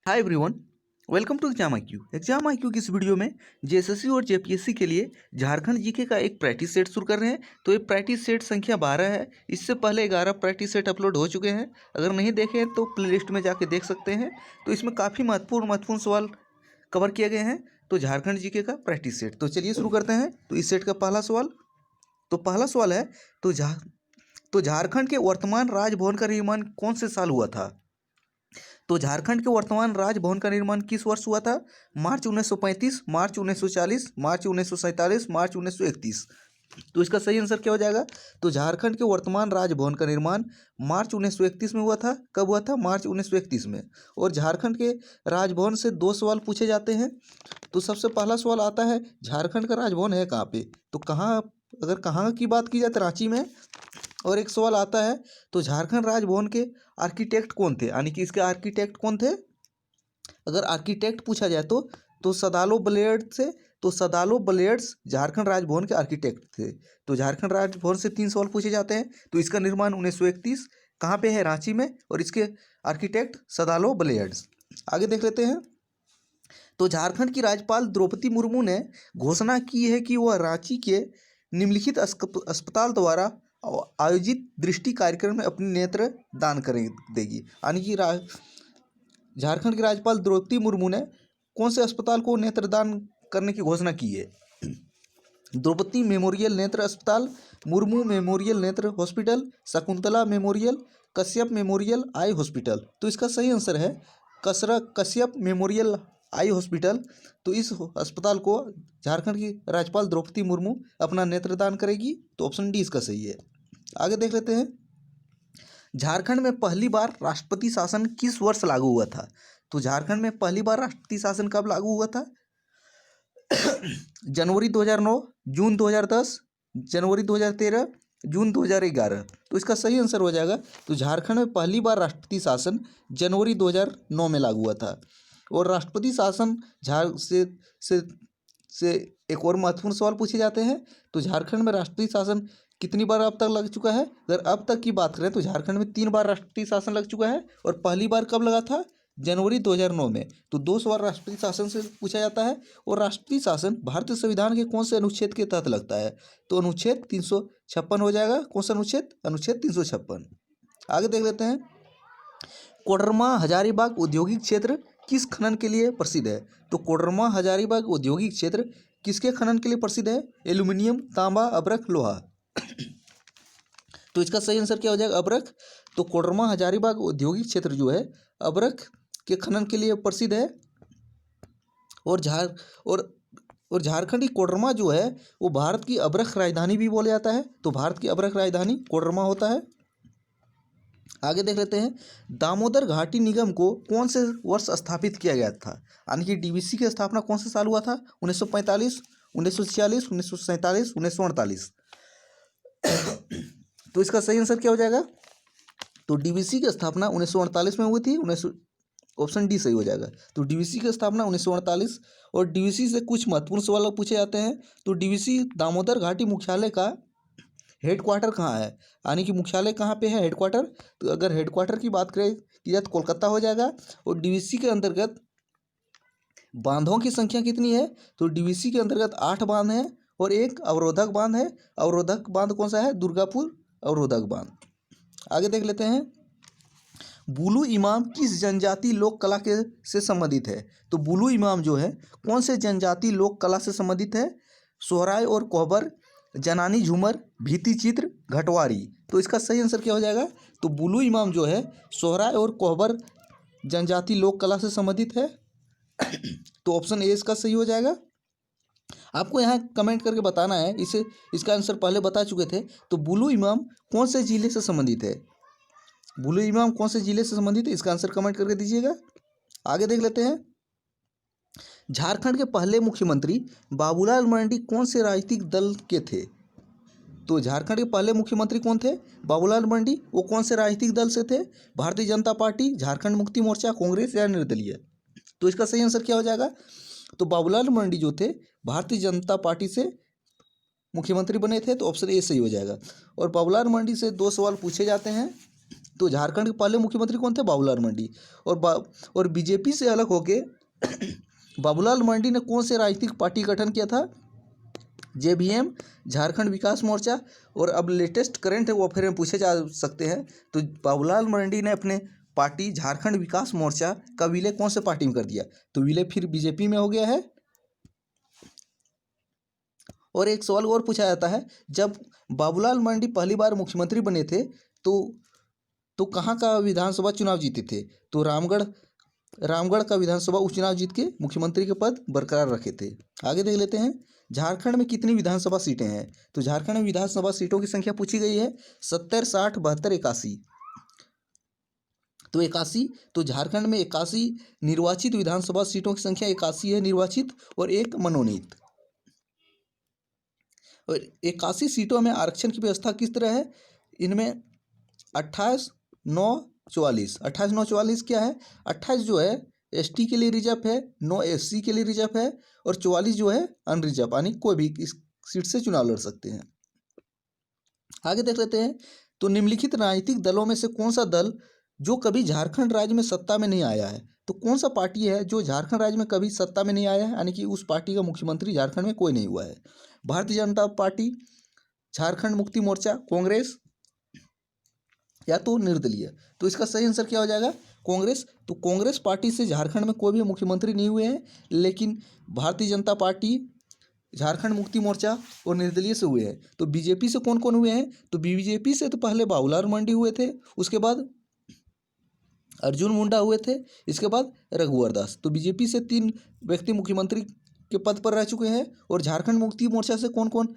Hi everyone, welcome to exam IQ की इस video में जेएसएससी और जेपीएससी के लिए झारखंड जीके का एक प्रैक्टिस सेट शुरू कर रहे हैं। तो ये प्रैक्टिस सेट संख्या 12 है। इससे पहले 11 प्रैक्टिस सेट अपलोड हो चुके हैं। अगर नहीं देखे हैं तो प्लेलिस्ट में जाके देख सकते हैं। तो इसमें काफ़ी महत्वपूर्ण सवाल कवर किए गए हैं। तो झारखंड जीके का प्रैक्टिस सेट, तो चलिए शुरू करते हैं। तो इस सेट का पहला सवाल है, तो झारखंड के वर्तमान राजभवन का निर्माण कौन से साल हुआ था? तो झारखंड के वर्तमान राजभवन का निर्माण किस वर्ष हुआ था? मार्च 1935, मार्च 1940, मार्च 1947, मार्च 1931। तो इसका सही आंसर क्या हो जाएगा? तो झारखंड के वर्तमान राजभवन का निर्माण मार्च 1931 में हुआ था। कब हुआ था? मार्च 1931 में। और झारखंड के राजभवन से दो सवाल पूछे जाते हैं। तो सबसे पहला सवाल आता है, झारखंड का राजभवन है कहाँ पे? तो कहाँ की बात की जाए तो रांची में। और एक सवाल आता है, तो झारखंड राजभवन के आर्किटेक्ट कौन थे? यानी कि इसके आर्किटेक्ट कौन थे? अगर आर्किटेक्ट पूछा जाए तो सदालो ब्लेड से, तो सदालो ब्लेड्स झारखंड राजभवन के आर्किटेक्ट थे। तो झारखंड राजभवन से 3 सवाल पूछे जाते हैं। तो इसका निर्माण 1931 कहाँ पे है? रांची में। और इसके आर्किटेक्ट सदालो ब्लेड्स। आगे देख लेते हैं। तो झारखंड की राज्यपाल द्रौपदी मुर्मू ने घोषणा की है कि वह रांची के निम्नलिखित अस्पताल द्वारा आयोजित दृष्टि कार्यक्रम में अपनी नेत्र दान देगी। यानी कि झारखंड की राज्यपाल द्रौपदी मुर्मू ने कौन से अस्पताल को नेत्रदान करने की घोषणा की है? द्रौपदी मेमोरियल नेत्र अस्पताल, मुर्मू मेमोरियल नेत्र hospital, Shakuntala memorial, Kashyap memorial eye hospital. तो इसका सही आंसर है कश्यप मेमोरियल आई हॉस्पिटल। तो इस अस्पताल को झारखंड की राज्यपाल द्रौपदी मुर्मू अपना नेत्रदान करेगी। तो ऑप्शन डी इसका सही है। आगे देख लेते हैं। झारखंड में पहली बार राष्ट्रपति शासन किस वर्ष लागू हुआ था? तो झारखंड में पहली बार राष्ट्रपति शासन कब लागू हुआ था? जनवरी 2009, जून 2010, जनवरी 2013, जून 2011। तो इसका सही आंसर हो जाएगा, तो झारखंड में पहली बार राष्ट्रपति शासन जनवरी 2009 में लागू हुआ था। और राष्ट्रपति शासन से एक और महत्वपूर्ण सवाल पूछे जाते हैं। तो झारखंड में राष्ट्रपति शासन कितनी बार अब तक लग चुका है? अगर अब तक की बात करें तो झारखंड में 3 बार राष्ट्रपति शासन लग चुका है। और पहली बार कब लगा था? जनवरी 2009 में। तो 2 सवाल राष्ट्रपति शासन से पूछा जाता है। और राष्ट्रपति शासन भारतीय संविधान के कौन से अनुच्छेद के तहत लगता है? तो अनुच्छेद 356 हो जाएगा। कौन सा अनुच्छेद? अनुच्छेद 356। आगे देख लेते हैं। कोडरमा हजारीबाग औद्योगिक क्षेत्र किस खनन के लिए प्रसिद्ध है? तो कोडरमा हजारीबाग औद्योगिक क्षेत्र किसके खनन के लिए प्रसिद्ध है? एल्यूमिनियम, तांबा, अब्रक, लोहा। तो इसका सही आंसर क्या हो जाएगा? अब्रक। तो कोडरमा हजारीबाग औद्योगिक क्षेत्र जो है अब्रक के खनन के लिए प्रसिद्ध है। और झारखंड की कोडरमा जो है वो भारत की अब्रक राजधानी भी बोला जाता है। तो भारत की अब्रक राजधानी कोडरमा होता है। आगे देख लेते हैं। दामोदर घाटी निगम को कौन से वर्ष स्थापित किया गया था? यानी कि डीवीसी की स्थापना कौन से साल हुआ था? 1945, 1946, 1947, 1948। तो इसका सही आंसर क्या हो जाएगा? तो डीवीसी की स्थापना 1948 में हुई थी। ऑप्शन डी सही हो जाएगा। तो डीवीसी की स्थापना 1948। और डीवीसी से कुछ महत्वपूर्ण सवाल पूछे जाते हैं। तो डीवीसी दामोदर घाटी मुख्यालय का हेडक्वार्टर कहाँ है? यानी कि मुख्यालय कहाँ पे है, हेडक्वार्टर? तो अगर हेडक्वार्टर की बात करें की जाए तो कोलकाता हो जाएगा। और डीवीसी के अंतर्गत बांधों की संख्या कितनी है? तो डीवीसी के अंतर्गत 8 बांध हैं और एक अवरोधक बांध है। अवरोधक बांध कौन सा है? दुर्गापुर अवरोधक बांध। आगे देख लेते हैं। बुलु इमाम किस जनजाति लोक कला के से संबंधित है? तो बुलु इमाम जो है कौन से जनजाति लोक कला से संबंधित है? सोहराय और कोहबर, जनानी झूमर, भित्ति चित्र, घटवारी। तो इसका सही आंसर क्या हो जाएगा? तो बुलु इमाम जो है सोहराय और कोहबर जनजाति लोक कला से संबंधित है। तो ऑप्शन ए इसका सही हो जाएगा। आपको यहाँ कमेंट करके बताना है। इसका आंसर पहले बता चुके थे। तो बुलु इमाम कौन से जिले से संबंधित है? बुलु इमाम कौन से जिले से संबंधित है? इसका आंसर कमेंट करके दीजिएगा। आगे देख लेते हैं। झारखंड के पहले मुख्यमंत्री बाबूलाल मरांडी कौन से राजनीतिक दल के थे? तो झारखंड के पहले मुख्यमंत्री कौन थे? बाबूलाल मरांडी। वो कौन से राजनीतिक दल से थे? भारतीय जनता पार्टी, झारखंड मुक्ति मोर्चा, कांग्रेस या निर्दलीय। तो इसका सही आंसर क्या हो जाएगा? तो बाबूलाल मरांडी जो थे भारतीय जनता पार्टी से मुख्यमंत्री बने थे। तो ऑप्शन ए सही हो जाएगा। और बाबूलाल मरांडी से 2 सवाल पूछे जाते हैं। तो झारखंड के पहले मुख्यमंत्री कौन थे? बाबूलाल मरांडी। और बीजेपी से अलग होके बाबूलाल मरांडी ने कौन से राजनीतिक पार्टी गठन किया था? जेबीएम, झारखंड विकास मोर्चा। और अब लेटेस्ट करंट है वो फिर पूछे जा सकते हैं। तो बाबूलाल मरांडी ने अपने पार्टी झारखंड विकास मोर्चा का विलय कौन से पार्टी में कर दिया? तो विलय फिर बीजेपी में हो गया है। और एक सवाल और पूछा जाता है, जब बाबूलाल मरांडी पहली बार मुख्यमंत्री बने थे तो कहाँ का विधानसभा चुनाव जीते थे? तो रामगढ़ का विधानसभा उपचुनाव जीत के मुख्यमंत्री के पद बरकरार रखे थे। आगे देख लेते हैं, झारखंड में कितनी विधानसभा सीटें हैं? तो झारखंड में विधानसभा सीटों की संख्या पूछी गई है 70, 60, 72, 81। तो 81। तो झारखंड में 81 निर्वाचित विधानसभा सीटों की संख्या 81 है निर्वाचित और एक मनोनीत। और 81 सीटों में आरक्षण की व्यवस्था किस तरह है? इनमें 28/9/44 क्या है? 28 जो है एसटी के लिए रिजर्व है, 9 एससी के लिए रिजर्व है और 44 जो है अनरिजर्व, यानी कोई भी इस सीट से चुनाव लड़ सकते हैं। आगे देख लेते हैं, तो निम्नलिखित राजनीतिक दलों में से कौन सा दल जो कभी झारखंड राज्य में सत्ता में नहीं आया है? तो कौन सा पार्टी है जो झारखंड राज्य में कभी सत्ता में नहीं आया है, यानी कि उस पार्टी का मुख्यमंत्री झारखंड में कोई नहीं हुआ है? भारतीय जनता पार्टी, झारखंड मुक्ति मोर्चा, कांग्रेस या तो निर्दलीय। तो इसका सही आंसर क्या हो जाएगा? कांग्रेस। तो कांग्रेस पार्टी से झारखंड में कोई भी मुख्यमंत्री नहीं हुए हैं, लेकिन भारतीय जनता पार्टी, झारखंड मुक्ति मोर्चा और निर्दलीय से हुए हैं। तो बीजेपी से कौन कौन हुए हैं? तो बीजेपी से तो पहले बाबूलाल मरांडी हुए थे, उसके बाद अर्जुन मुंडा हुए थे, इसके बाद रघुवर दास। तो बीजेपी से 3 व्यक्ति मुख्यमंत्री के पद पर रह चुके हैं। और झारखंड मुक्ति मोर्चा से कौन कौन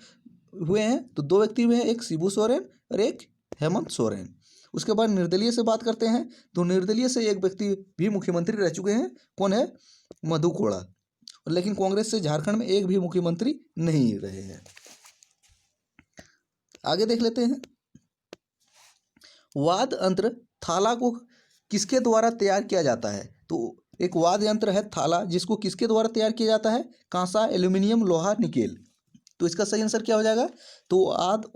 हुए हैं? तो 2 व्यक्ति हुए हैं, एक शिबू सोरेन और एक हेमंत सोरेन। उसके बाद निर्दलीय से बात करते हैं, तो निर्दलीय से एक व्यक्ति भी मुख्यमंत्री रह चुके हैं, कौन है? मधु कोड़ा। लेकिन कांग्रेस से झारखंड में एक भी मुख्यमंत्री नहीं रहे हैं। आगे देख लेते हैं, वाद्य यंत्र थाला को किसके द्वारा तैयार किया जाता है? तो एक वाद्य यंत्र है थाला, जिसको किसके द्वारा तैयार किया जाता है? कांसा, एल्यूमिनियम, लोहा, निकेल। तो इसका सही आंसर क्या हो जाएगा? तो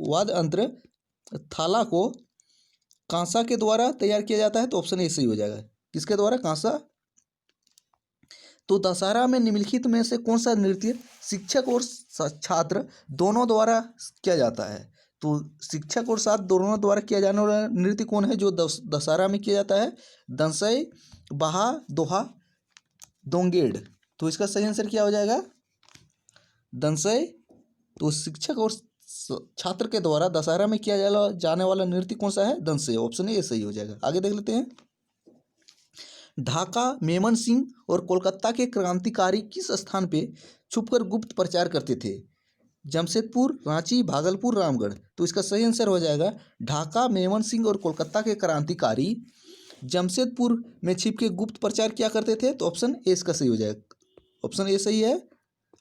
वाद्य यंत्र थाला को कांसा के द्वारा तैयार किया जाता है। तो ऑप्शन ए सही हो जाएगा। किसके द्वारा? कांसा। तो दशहरा में निम्नलिखित में से कौन सा नृत्य शिक्षक और छात्र दोनों द्वारा किया जाता है? तो शिक्षक और छात्र दोनों द्वारा किया जाने वाला नृत्य कौन है जो दशहरा में किया जाता है? दंसई, बहा, दोहा, दोंगेड़। तो इसका सही आंसर क्या हो जाएगा? दंसई। तो शिक्षक और छात्र के द्वारा दशहरा में किया जाने वाला नृत्य कौन सा है? दंसई। ऑप्शन ए सही हो जाएगा। आगे देख लेते हैं, ढाका, मेमन सिंह और कोलकाता के क्रांतिकारी किस स्थान पे छुपकर गुप्त प्रचार करते थे? जमशेदपुर, रांची, भागलपुर, रामगढ़। तो इसका सही आंसर हो जाएगा ढाका, मेमन सिंह और कोलकाता के क्रांतिकारी जमशेदपुर में छिप के गुप्त प्रचार क्या करते थे? तो ऑप्शन ए इसका सही हो जाएगा। ऑप्शन ए सही है।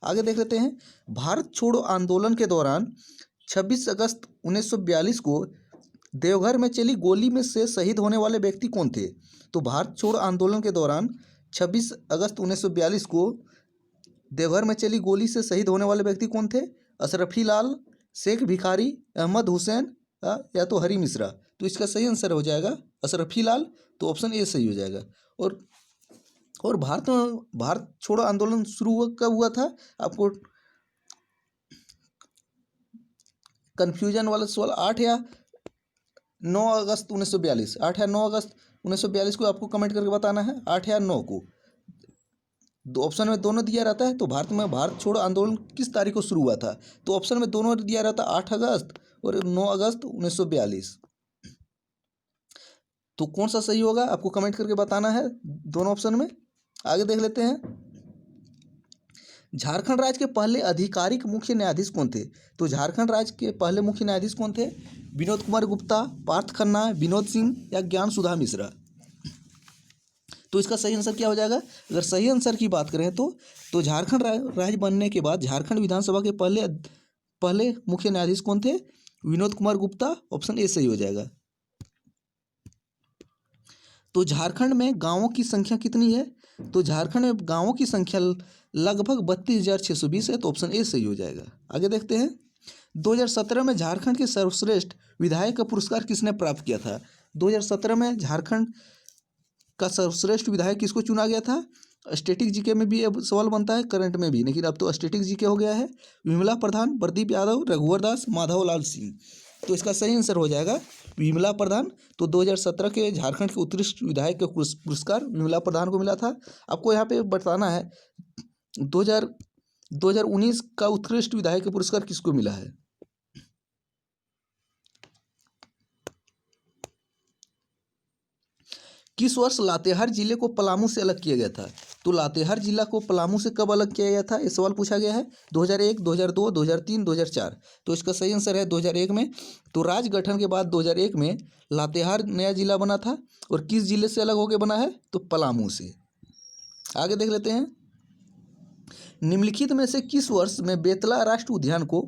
आगे देख लेते हैं, भारत छोड़ो आंदोलन के दौरान 26 अगस्त 1942 को देवघर में चली गोली में से शहीद होने वाले व्यक्ति कौन थे? तो भारत छोड़ो आंदोलन के दौरान 26 अगस्त 1942 को देवघर में चली गोली से शहीद होने वाले व्यक्ति कौन थे? अशरफी लाल, शेख भिखारी, अहमद हुसैन या तो हरी मिश्रा। तो इसका सही आंसर हो जाएगा अशरफी लाल। तो ऑप्शन ए सही हो जाएगा। और भारत छोड़ो आंदोलन शुरू कब हुआ था? आपको कन्फ्यूजन वाला सवाल 8 या 9 अगस्त 1942, 8 या 9 अगस्त 1942 को आपको कमेंट करके बताना है, 8 या 9 को। ऑप्शन में दोनों दिया रहता है। तो भारत छोड़ो आंदोलन किस तारीख को शुरू हुआ था? तो ऑप्शन में दोनों दिया रहता है, 8 अगस्त और 9 अगस्त 1942। तो कौन सा सही होगा आपको कमेंट करके बताना है दोनों ऑप्शन में। आगे देख लेते हैं, झारखंड राज्य के पहले आधिकारिक मुख्य न्यायाधीश कौन थे? तो झारखंड राज्य के पहले मुख्य न्यायाधीश कौन थे? विनोद कुमार गुप्ता, पार्थ खन्ना, विनोद सिंह या ज्ञान सुधा मिश्रा। तो इसका सही आंसर क्या हो जाएगा? अगर सही आंसर की बात करें तो झारखंड राज्य बनने के बाद झारखंड विधानसभा के पहले मुख्य न्यायाधीश कौन थे? विनोद कुमार गुप्ता। ऑप्शन ए सही हो जाएगा। तो झारखंड में गांवों की संख्या कितनी है? तो झारखंड में गांवों की संख्या लगभग 32,620 है। तो ऑप्शन ए सही हो जाएगा। आगे देखते हैं, 2017 में झारखंड के सर्वश्रेष्ठ विधायक का पुरस्कार किसने प्राप्त किया था? 2017 में झारखंड का सर्वश्रेष्ठ विधायक किसको चुना गया था? स्टैटिक जीके में भी अब सवाल बनता है, करंट में भी, लेकिन अब तो स्टैटिक जीके हो गया है। विमला प्रधान, प्रदीप यादव, रघुवर दास, माधव लाल सिंह। तो इसका सही आंसर हो जाएगा विमला प्रधान। तो 2017 के झारखंड के उत्कृष्ट विधायक का पुरस्कार विमला प्रधान को मिला था। आपको यहाँ पे बताना है 2019 का उत्कृष्ट विधायक का पुरस्कार किसको मिला है? किस वर्ष लातेहार जिले को पलामू से अलग किया गया था? तो लातेहार जिला को पलामू से कब अलग किया गया था, ये सवाल पूछा गया है। 2001, 2002, 2003, 2004। तो इसका सही आंसर है 2001 में। तो राज्य गठन के बाद 2001 में लातेहार नया जिला बना था। और किस जिले से अलग होकर बना है? तो पलामू से। आगे देख लेते हैं। निम्नलिखित में से किस वर्ष में बेतला राष्ट्रीय उद्यान को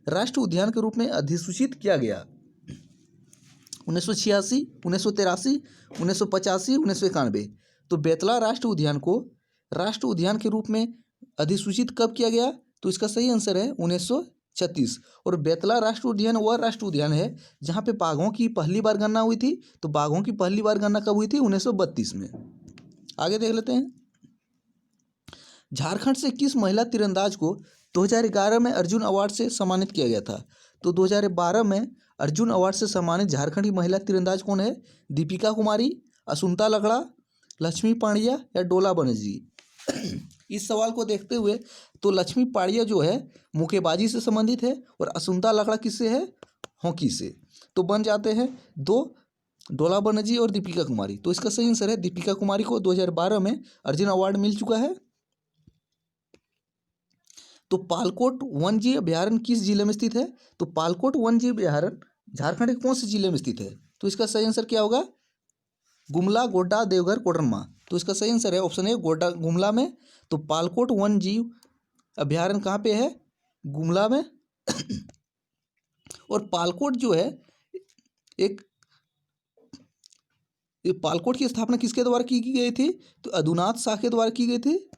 राष्ट्रीय उद्यान के रूप में अधिसूचित किया गया? 1986, 1983, 1985, 1991। तो बेतला राष्ट्रीय उद्यान को राष्ट्रीय उद्यान के रूप में अधिसूचित कब किया गया? तो इसका सही आंसर है 1936। और बेतला राष्ट्रीय उद्यान वह राष्ट्रीय उद्यान है जहाँ पे बाघों की पहली बार गणना हुई थी। तो बाघों की पहली बार गणना कब हुई थी? 1932 में। आगे देख लेते हैं। झारखंड से किस महिला तीरंदाज को 2011 में अर्जुन अवार्ड से सम्मानित किया गया था? तो 2012 में अर्जुन अवार्ड से सम्मानित झारखंड की महिला तीरंदाज कौन है? दीपिका कुमारी, असुंता लकड़ा, लक्ष्मी पांड्या या डोला बनर्जी? इस सवाल को देखते हुए तो लक्ष्मी पांड्या जो है मुक्केबाजी से संबंधित है और असुंता लकड़ा किससे है? हॉकी से। तो बन जाते हैं दो, डोला बनर्जी और दीपिका कुमारी। तो इसका सही आंसर है दीपिका कुमारी को 2012 में अर्जुन अवार्ड मिल चुका है। तो पालकोट वन्यजीव अभ्यारण्य किस जिले में स्थित है? तो पालकोट वन्यजीव अभ्यारण्य झारखंड के कौन से जिले में स्थित है? तो इसका सही आंसर क्या होगा? गुमला, गोड्डा, देवघर, कोडरमा। तो इसका सही आंसर है ऑप्शन ए, गोड्डा, गुमला में। तो पालकोट वन्यजीव अभ्यारण्य कहाँ पे है? गुमला में। और पालकोट जो है ये पालकोट की स्थापना किसके द्वारा की गई थी? तो अधुनाथ शाह के द्वारा की गई थी।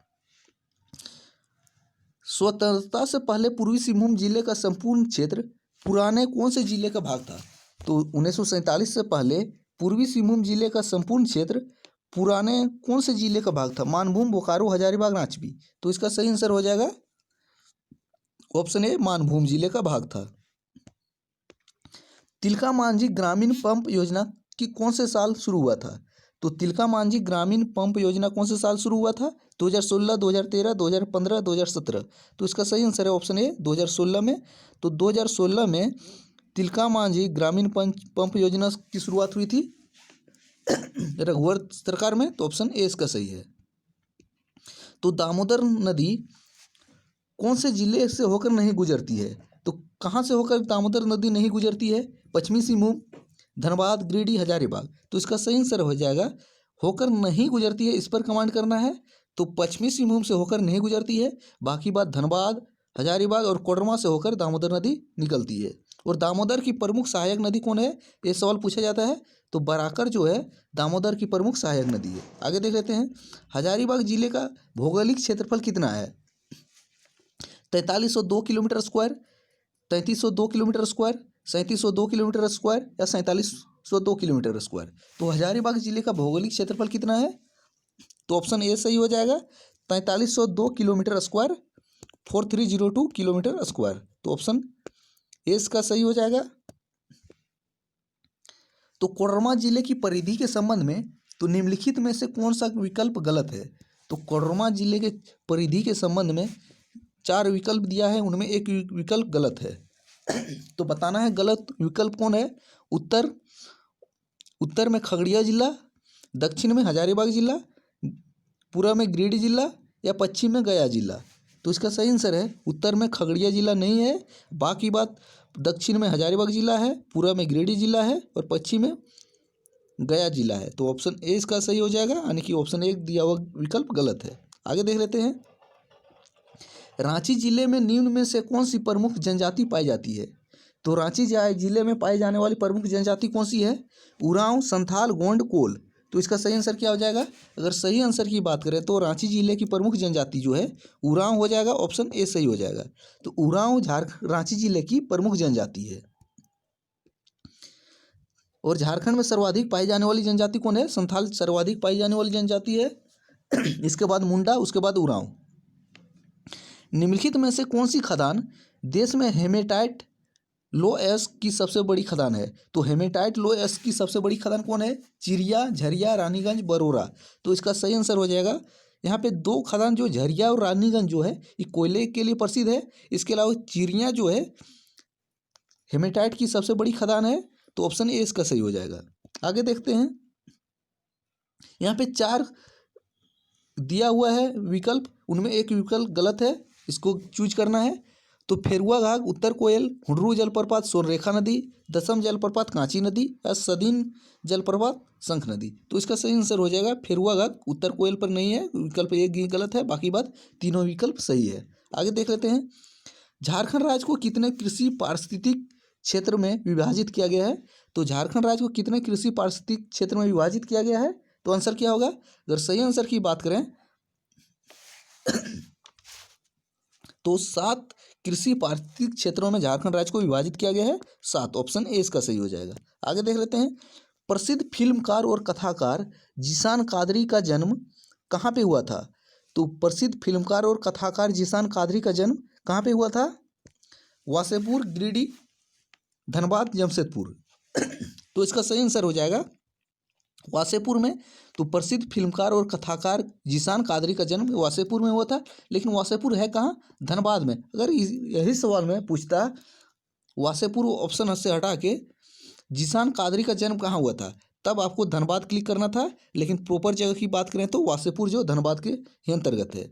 स्वतंत्रता से पहले पूर्वी सिंहभूम जिले का संपूर्ण क्षेत्र पुराने कौन से जिले का भाग था? तो 1947 से पहले पूर्वी सिंहभूम जिले का संपूर्ण क्षेत्र पुराने कौन से जिले का भाग था? मानभूम, बोकारो, हजारीबाग, रांची। तो इसका सही आंसर हो जाएगा ऑप्शन ए, मानभूम जिले का भाग था। तिलका मांझी ग्रामीण पंप योजना की कौन से साल शुरू हुआ था? तो तिलका मांझी ग्रामीण पंप योजना कौन से साल शुरू हुआ था? 2016, 2013, 2015, 2017। तो इसका सही आंसर है ऑप्शन ए, 2016 में। तो 2016 में तिलका मांझी ग्रामीण पंप योजना की शुरुआत हुई थी रघुवर सरकार में। तो ऑप्शन ए इसका सही है। तो दामोदर नदी कौन से जिले से होकर नहीं गुजरती है? तो कहाँ से होकर दामोदर नदी नहीं गुजरती है? पश्चिमी सिंहभूम, धनबाद, गिरिडीह, हजारीबाग। तो इसका सही आंसर हो जाएगा होकर नहीं गुजरती है, इस पर कमांड करना है। तो पश्चिमी सिंहभूम से होकर नहीं गुजरती है, बाकी बात धनबाद, हजारीबाग और कोडरमा से होकर दामोदर नदी निकलती है। और दामोदर की प्रमुख सहायक नदी कौन है? ये सवाल पूछा जाता है। तो बराकर जो है दामोदर की प्रमुख सहायक नदी है। आगे देख लेते हैं। हजारीबाग जिले का भौगोलिक क्षेत्रफल कितना है? 4302 kilometre square, 3302 kilometre square, 3702 kilometre square या 4702 किलोमीटर स्क्वायर? तो हजारीबाग जिले का भौगोलिक क्षेत्रफल कितना है? तो ऑप्शन ए सही हो जाएगा 4302 किलोमीटर स्क्वायर, 4302 किलोमीटर स्क्वायर। तो ऑप्शन ए इसका सही हो जाएगा। तो कोडरमा जिले की परिधि के संबंध में तो निम्नलिखित में से कौन सा विकल्प गलत है? तो कोडरमा जिले के परिधि के संबंध में 4 विकल्प दिया है, उनमें एक विकल्प गलत है। तो बताना है गलत विकल्प कौन है। उत्तर में खगड़िया जिला, दक्षिण में हजारीबाग जिला, पूर्व में गिरिडीह जिला या पश्चिम में गया जिला? तो इसका सही आंसर है उत्तर में खगड़िया जिला नहीं है, बाकी बात दक्षिण में हजारीबाग जिला है, पूर्व में गिरिडीह जिला है और पश्चिम में गया जिला है। तो ऑप्शन ए इसका सही हो जाएगा, यानी कि ऑप्शन ए दिया हुआ विकल्प गलत है। आगे देख लेते हैं। रांची जिले में निम्न में से कौन सी प्रमुख जनजाति पाई जाती है? तो रांची जिले में पाई जाने वाली प्रमुख जनजाति कौन सी है? उरांव, संथाल, गोंड, कोल। तो इसका सही आंसर क्या हो जाएगा? अगर सही आंसर की बात करें तो रांची जिले की प्रमुख जनजाति जो है उरांव हो जाएगा, ऑप्शन ए सही हो जाएगा। तो उरांव रांची जिले की प्रमुख जनजाति है। और झारखंड में सर्वाधिक पाई जाने वाली जनजाति कौन है? संथाल सर्वाधिक पाई जाने वाली जनजाति है। इसके बाद मुंडा, उसके बाद उरांव। निम्नलिखित में से कौन सी खदान देश में हेमेटाइट लोएस की सबसे बड़ी खदान है? तो हेमेटाइट लोएस की सबसे बड़ी खदान कौन है? चिरिया, झरिया, रानीगंज, बरोरा। तो इसका सही आंसर हो जाएगा यहाँ पे दो खदान, जो झरिया और रानीगंज जो है ये कोयले के लिए प्रसिद्ध है। इसके अलावा चिरिया जो है हेमेटाइट की सबसे बड़ी खदान है। तो ऑप्शन ए इसका सही हो जाएगा। आगे देखते हैं, यहाँ पे 4 दिया हुआ है विकल्प, उनमें एक विकल्प गलत है, इसको चूज करना है। तो फेरुआ घाघ, उत्तर कोयल, हुडरू जलप्रपात, स्वर्णरेखा नदी, दसम जलप्रपात कांची नदी, या सदीन जलप्रपात शंख नदी। तो इसका सही आंसर हो जाएगा फेरुआ घाघ, उत्तर कोयल पर नहीं है, विकल्प एक ही गलत है, बाकी बात तीनों विकल्प सही है। आगे देख लेते हैं, झारखंड राज्य को कितने कृषि पारिस्थितिक क्षेत्र में विभाजित किया गया है? तो झारखंड राज्य को कितने कृषि पारिस्थितिक क्षेत्र में विभाजित किया गया है? तो आंसर क्या होगा? अगर सही आंसर की बात करें तो 7 कृषि पारिस्थितिक क्षेत्रों में झारखंड राज्य को विभाजित किया गया है, 7। ऑप्शन ए इसका सही हो जाएगा। आगे देख लेते हैं, प्रसिद्ध फिल्मकार और कथाकार जीशान कादरी का जन्म कहाँ पे हुआ था? तो प्रसिद्ध फिल्मकार और कथाकार जीशान कादरी का जन्म कहाँ पे हुआ था? वासेपुर, गिरिडीह, धनबाद, जमशेदपुर। तो इसका सही आंसर हो जाएगा वासेपुर में। तो प्रसिद्ध फिल्मकार और कथाकार जीशान कादरी का जन्म वासेपुर में हुआ था, लेकिन वासेपुर है कहाँ? धनबाद में। अगर यही सवाल में पूछता वासेपुर ऑप्शन से हटा के जीशान कादरी का जन्म कहाँ हुआ था, तब आपको धनबाद क्लिक करना था, लेकिन प्रॉपर जगह की बात करें तो वासेपुर जो धनबाद के ही अंतर्गत है।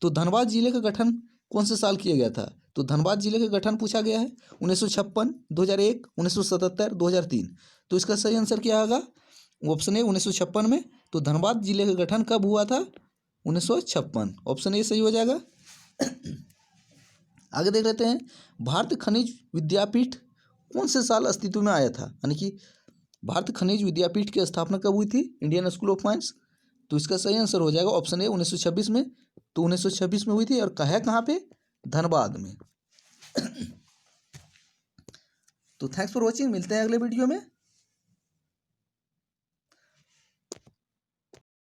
तो धनबाद जिले का गठन कौन से साल किया गया था? तो धनबाद जिले का गठन पूछा गया है 1956, 2001, 1977, 2003। तो इसका सही आंसर क्या होगा? ऑप्शन ए 1956 में। तो धनबाद जिले का गठन कब हुआ था? 1956। ऑप्शन ए सही हो जाएगा। आगे देख लेते हैं, भारत खनिज विद्यापीठ कौन से साल अस्तित्व में आया था? यानी कि भारत खनिज विद्यापीठ की स्थापना कब हुई थी? Indian school of mines. तो इसका सही आंसर हो जाएगा ऑप्शन ए 1926 में। तो 1926 में हुई थी, और है कहाँ पे? धनबाद में। तो थैंक्स फॉर वॉचिंग, मिलते हैं अगले वीडियो में।